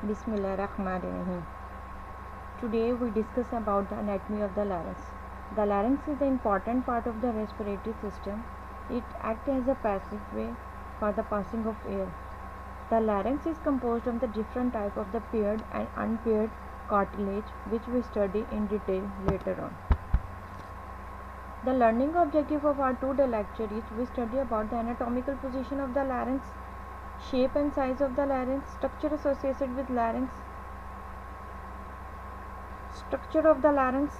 Bismillahirrahmanirrahim. Today we discuss about the anatomy of the larynx. The larynx is an important part of the respiratory system. It acts as a passageway for the passing of air. The larynx is composed of the different type of the paired and unpaired cartilage, which we study in detail later on. The learning objective of our today lecture is we study about the anatomical position of the larynx, shape and size of the larynx, structure associated with larynx, structure of the larynx,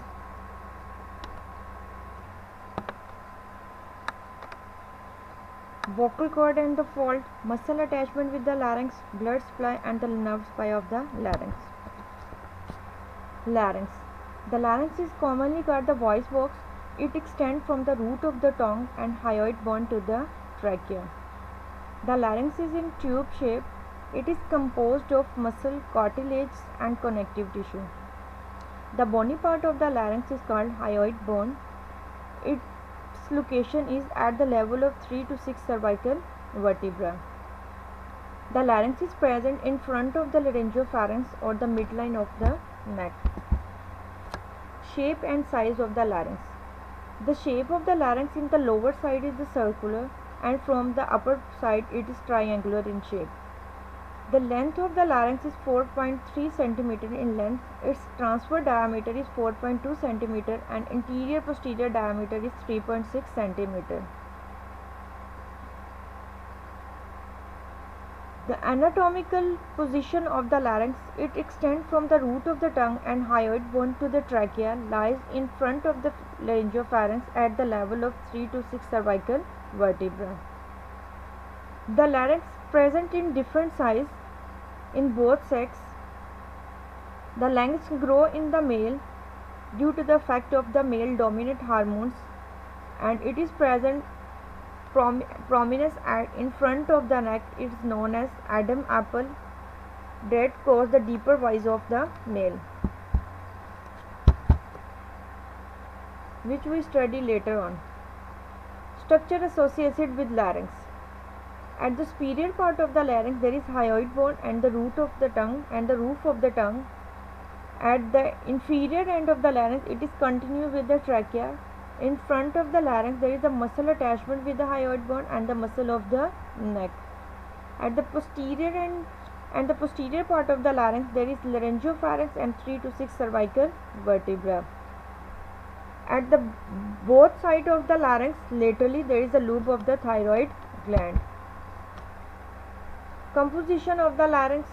vocal cord and the fold, muscle attachment with the larynx, blood supply and the nerve supply of the larynx. Larynx. The larynx is commonly called the voice box. It extends from the root of the tongue and hyoid bone to the trachea. The larynx is in tube shape. It is composed of muscle, cartilage and connective tissue. The bony part of the larynx is called hyoid bone. Its location is at the level of 3 to 6 cervical vertebrae. The larynx is present in front of the laryngopharynx or the midline of the neck. Shape and size of the larynx. The shape of the larynx in the lower side is circular and from the upper side it is triangular in shape. The length of the larynx is 4.3 cm in length. Its transverse diameter is 4.2 cm and interior posterior diameter is 3.6 cm. The anatomical position of the larynx, it extends from the root of the tongue and hyoid bone to the trachea, lies in front of the laryngopharynx at the level of 3 to 6 cervical vertebrae. The larynx present in different size in both sex. The larynx grow in the male due to the effect of the male dominant hormones, and it is present prominence in front of the neck is known as Adam apple that cause the deeper voice of the male, which we study later on. Structure associated with larynx. At the superior part of the larynx there is hyoid bone and the root of the tongue and the roof of the tongue. At the inferior end of the larynx it is continuous with the trachea. In front of the larynx there is a muscle attachment with the hyoid bone and the muscle of the neck. At the posterior end and the posterior part of the larynx there is laryngopharynx and 3 to 6 cervical vertebrae. At the both sides of the larynx laterally there is a lobe of the thyroid gland. Composition of the larynx,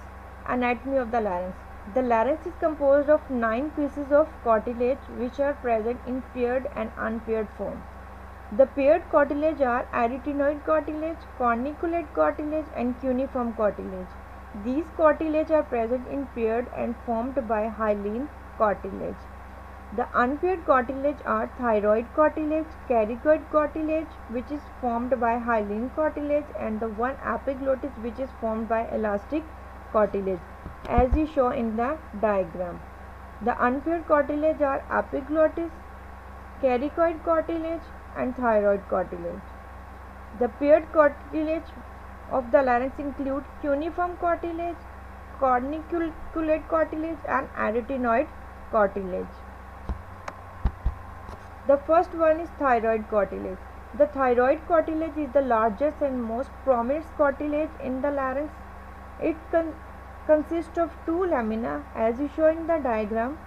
anatomy of the larynx. The larynx is composed of 9 pieces of cartilage which are present in paired and unpaired form. The paired cartilage are arytenoid cartilage, corniculate cartilage and cuneiform cartilage. These cartilage are present in paired and formed by hyaline cartilage. The unpaired cartilage are thyroid cartilage, cricoid cartilage which is formed by hyaline cartilage and the one epiglottis which is formed by elastic cartilage, as you show in the diagram. The unpaired cartilage are epiglottis, cricoid cartilage and thyroid cartilage. The paired cartilage of the larynx include cuneiform cartilage, corniculate cartilage and arytenoid cartilage. The first one is thyroid cartilage. The thyroid cartilage is the largest and most prominent cartilage in the larynx. It consists of two lamina as you show in the diagram.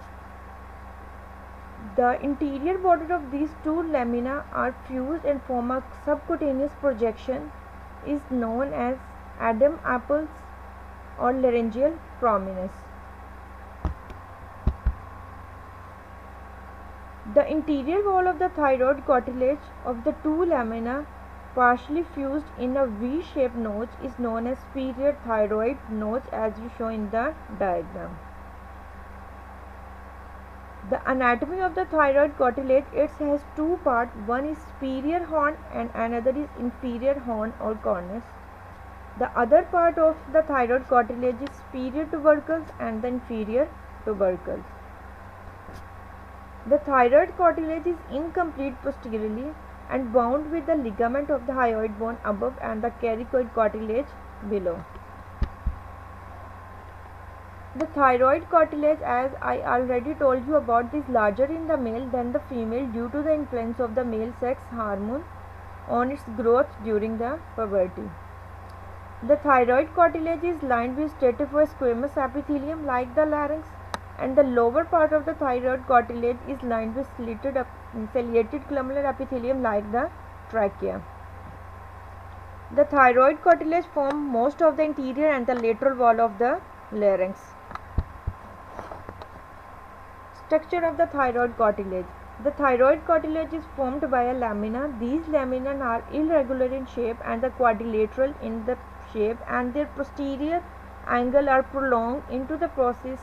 The interior border of these two lamina are fused and form a subcutaneous projection is known as Adam apples or laryngeal prominence. The interior wall of the thyroid cartilage of the two lamina partially fused in a V-shaped notch is known as superior thyroid notch as you show in the diagram. The anatomy of the thyroid cartilage, it has two parts. One is superior horn and another is inferior horn or cornus. The other part of the thyroid cartilage is superior tubercles and the inferior tubercles. The thyroid cartilage is incomplete posteriorly and bound with the ligament of the hyoid bone above and the cricoid cartilage below. The thyroid cartilage, as I already told you about, is larger in the male than the female due to the influence of the male sex hormone on its growth during the puberty. The thyroid cartilage is lined with stratified squamous epithelium like the larynx, and the lower part of the thyroid cartilage is lined with ciliated columnar epithelium like the trachea. The thyroid cartilage forms most of the interior and the lateral wall of the larynx. Structure of the thyroid cartilage. The thyroid cartilage is formed by a lamina. These lamina are irregular in shape and the quadrilateral in the shape, and their posterior angle are prolonged into the process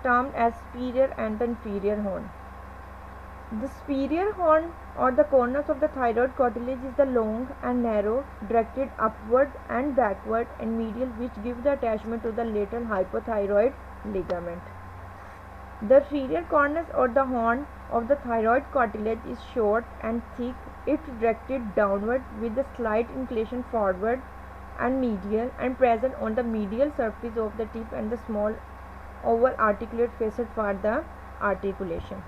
termed as superior and the inferior horn. The superior horn or the corners of the thyroid cartilage is the long and narrow, directed upward and backward and medial, which give the attachment to the lateral hypothyroid ligament. The inferior corners or the horn of the thyroid cartilage is short and thick if directed downward with a slight inclination forward and medial, and present on the medial surface of the tip and the small oval articulate facet for the articulation.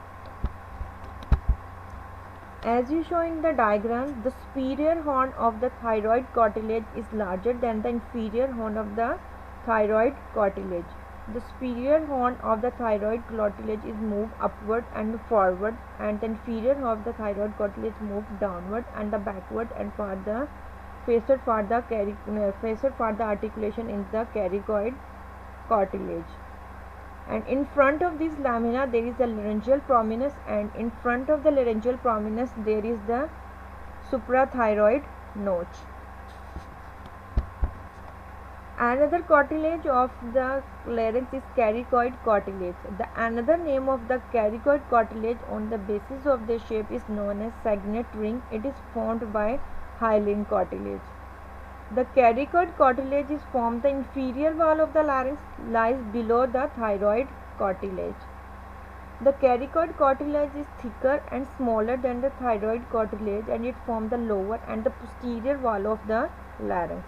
As you show in the diagram, the superior horn of the thyroid cartilage is larger than the inferior horn of the thyroid cartilage. The superior horn of the thyroid cartilage is moved upward and forward, and the inferior horn of the thyroid cartilage moved downward and the backward, and for the facet for the articulation in the cricoid cartilage. And in front of this lamina there is a laryngeal prominence, and in front of the laryngeal prominence there is the suprathyroid notch. Another cartilage of the larynx is cricoid cartilage. The another name of the cricoid cartilage on the basis of the shape is known as sagnet ring. It is formed by hyaline cartilage. The cricoid cartilage is formed. The inferior wall of the larynx lies below the thyroid cartilage. The cricoid cartilage is thicker and smaller than the thyroid cartilage, and it forms the lower and the posterior wall of the larynx.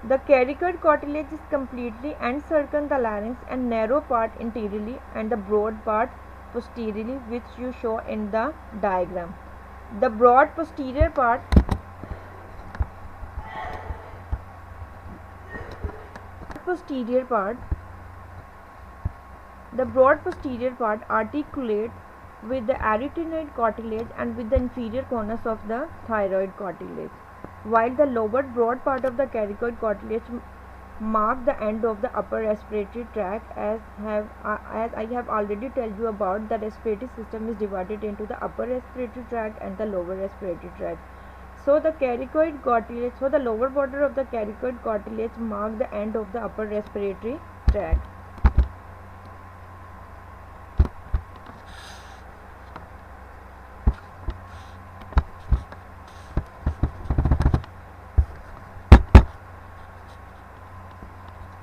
The cricoid cartilage is completely encircles the larynx and narrow part anteriorly and the broad part posteriorly, which you show in the diagram. The broad posterior part articulate with the arytenoid cartilage and with the inferior corners of the thyroid cartilage, while the lower broad part of the cricoid cartilage mark the end of the upper respiratory tract. As I have already told you about, the respiratory system is divided into the upper respiratory tract and the lower respiratory tract. So the lower border of the cricoid cartilage mark the end of the upper respiratory tract.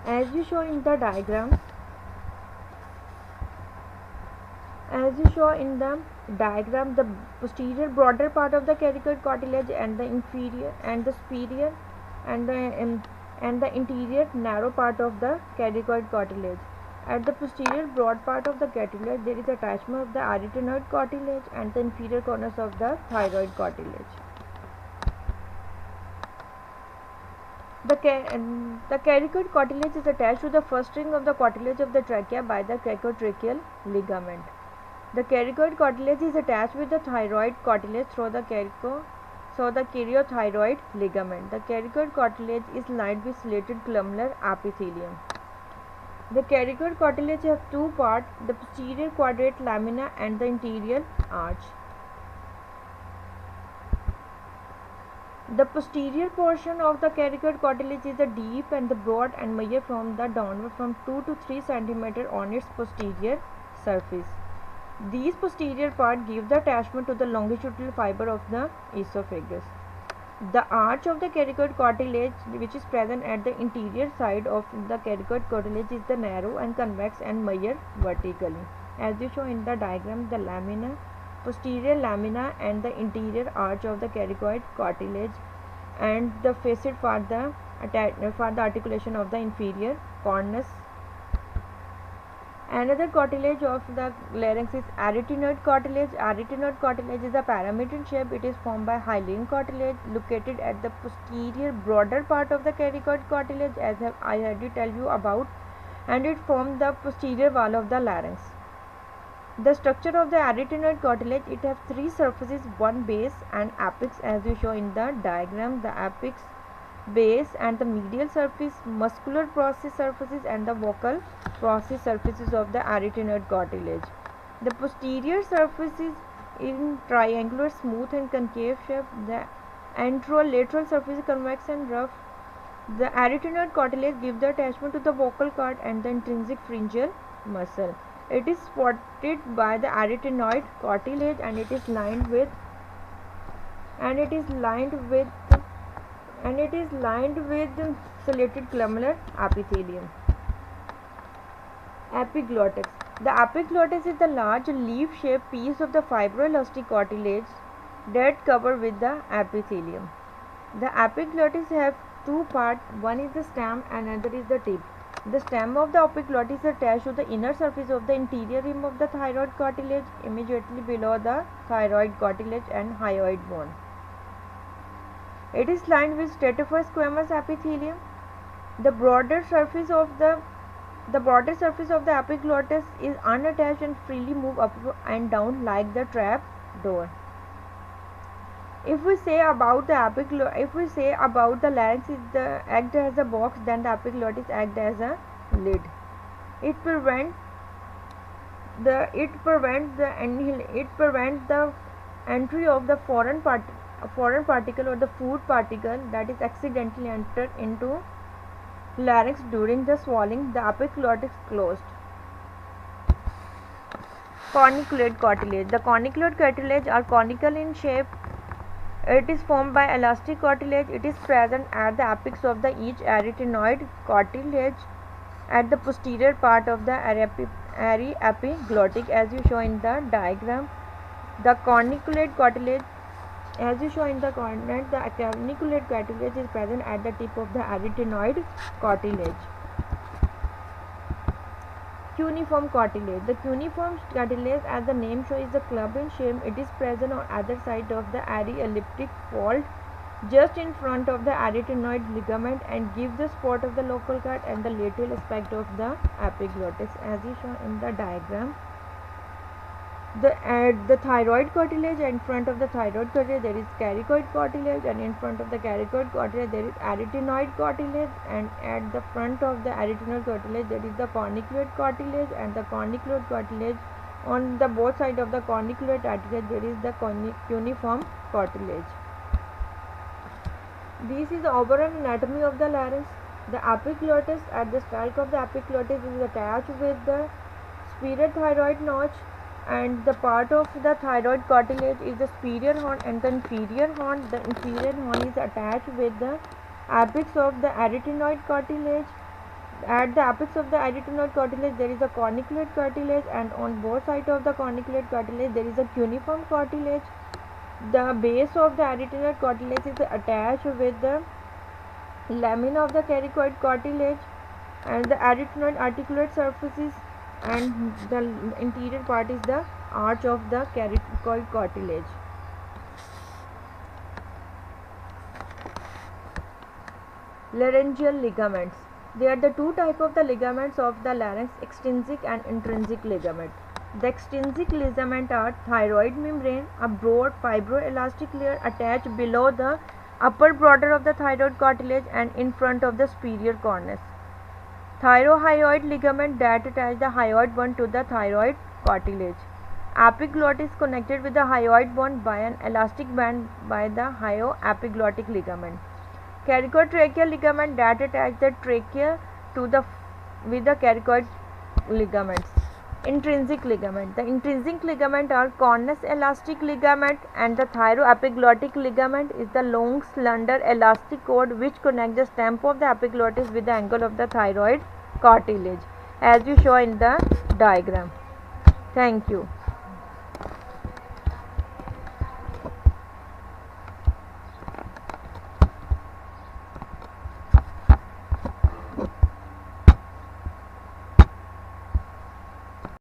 As you show in the diagram, the posterior broader part of the cricoid cartilage and the inferior and the superior and the interior narrow part of the cricoid cartilage. At the posterior broad part of the cartilage there is attachment of the arytenoid cartilage and the inferior corners of the thyroid cartilage. The cricoid cartilage is attached to the first ring of the cartilage of the trachea by the cricotracheal ligament. The cricoid cartilage is attached with the thyroid cartilage through the cariothyroid ligament. The cricoid cartilage is lined with ciliated columnar epithelium. The cricoid cartilage has two parts, the posterior quadrate lamina and the interior arch. The posterior portion of the cricoid cartilage is the deep and the broad and measure from the downward from 2 to 3 cm on its posterior surface. These posterior part give the attachment to the longitudinal fiber of the esophagus. The arch of the cricoid cartilage, which is present at the interior side of the cricoid cartilage, is the narrow and convex and measure vertically. As you show in the diagram, the posterior lamina and the interior arch of the cricoid cartilage and the facet for the articulation of the inferior corners Another cartilage of the larynx is arytenoid cartilage. Arytenoid cartilage is a pyramid in shape. It is formed by hyaline cartilage located at the posterior broader part of the cricoid cartilage, as I already tell you about, and it forms the posterior wall of the larynx. The structure of the arytenoid cartilage, it has three surfaces, one base and apex, as you show in the diagram. The apex, base and the medial surface, muscular process surfaces and the vocal process surfaces of the arytenoid cartilage. The posterior surface is in triangular, smooth and concave shape. The anterolateral surface is convex and rough. The arytenoid cartilage gives the attachment to the vocal cord and the intrinsic pharyngeal muscle. It is supported by the arytenoid cartilage and it is lined with ciliated glandular epithelium. Epiglottis. The epiglottis is the large leaf-shaped piece of the fibroelastic cartilage that cover with the epithelium. The epiglottis have two parts, one is the stem and another is the tip. The stem of the epiglottis is attached to the inner surface of the interior rim of the thyroid cartilage, immediately below the thyroid cartilage and hyoid bone. It is lined with stratiform epithelium. The broader surface of the epiglottis is unattached and freely move up and down like the trap door. If we say about the larynx act as a box, then the epiglottis act as a lid. It prevents the entry of the foreign particle or the food particle that is accidentally entered into larynx during the swallowing. The epiglottis closed. Corniculate cartilage. The corniculate cartilage are conical in shape. It is formed by elastic cartilage. It is present at the apex of each arytenoid cartilage at the posterior part of the epiglottic, as you show in the diagram. The corniculate cartilage, as you show in the coordinate, the corniculate cartilage is present at the tip of the arytenoid cartilage. Cuneiform cartilage. The cuneiform cartilage, as the name shows, is a club in shape. It is present on either side of the elliptic fold, just in front of the arytenoid ligament, and gives the support of the local cord and the lateral aspect of the epiglottis, as you show in the diagram. The thyroid cartilage, in front of the thyroid cartilage there is cricoid cartilage, and in front of the cricoid cartilage there is arytenoid cartilage, and at the front of the arytenoid cartilage there is the corniculate cartilage, and the corniculate cartilage, on the both sides of the corniculate cartilage there is the cuneiform cartilage. This is the overall anatomy of the larynx. The epiglottis, at the stalk of the epiglottis, is attached with the superior thyroid notch, and the part of the thyroid cartilage is the superior horn and the inferior horn. The inferior horn is attached with the apex of the arytenoid cartilage. At the apex of the arytenoid cartilage there is a corniculate cartilage, and on both sides of the corniculate cartilage there is a cuneiform cartilage. The base of the arytenoid cartilage is attached with the lamina of the cricoid cartilage and the arytenoid articulate surfaces, and the interior part is the arch of the cricoid cartilage. Laryngeal ligaments. There are the two types of the ligaments of the larynx, extrinsic and intrinsic ligament. The extrinsic ligament are thyroid membrane, a broad fibroelastic layer attached below the upper border of the thyroid cartilage and in front of the superior cornice. Thyrohyoid ligament that attach the hyoid bone to the thyroid cartilage. Epiglottis connected with the hyoid bone by an elastic band by the hyoepiglottic ligament. Cricotracheal ligament that attach the trachea to the with the cricoid ligaments. Intrinsic ligament. The intrinsic ligament are cornice elastic ligament, and the thyroepiglottic ligament is the long slender elastic cord which connects the stem of the epiglottis with the angle of the thyroid cartilage, as you show in the diagram. Thank you.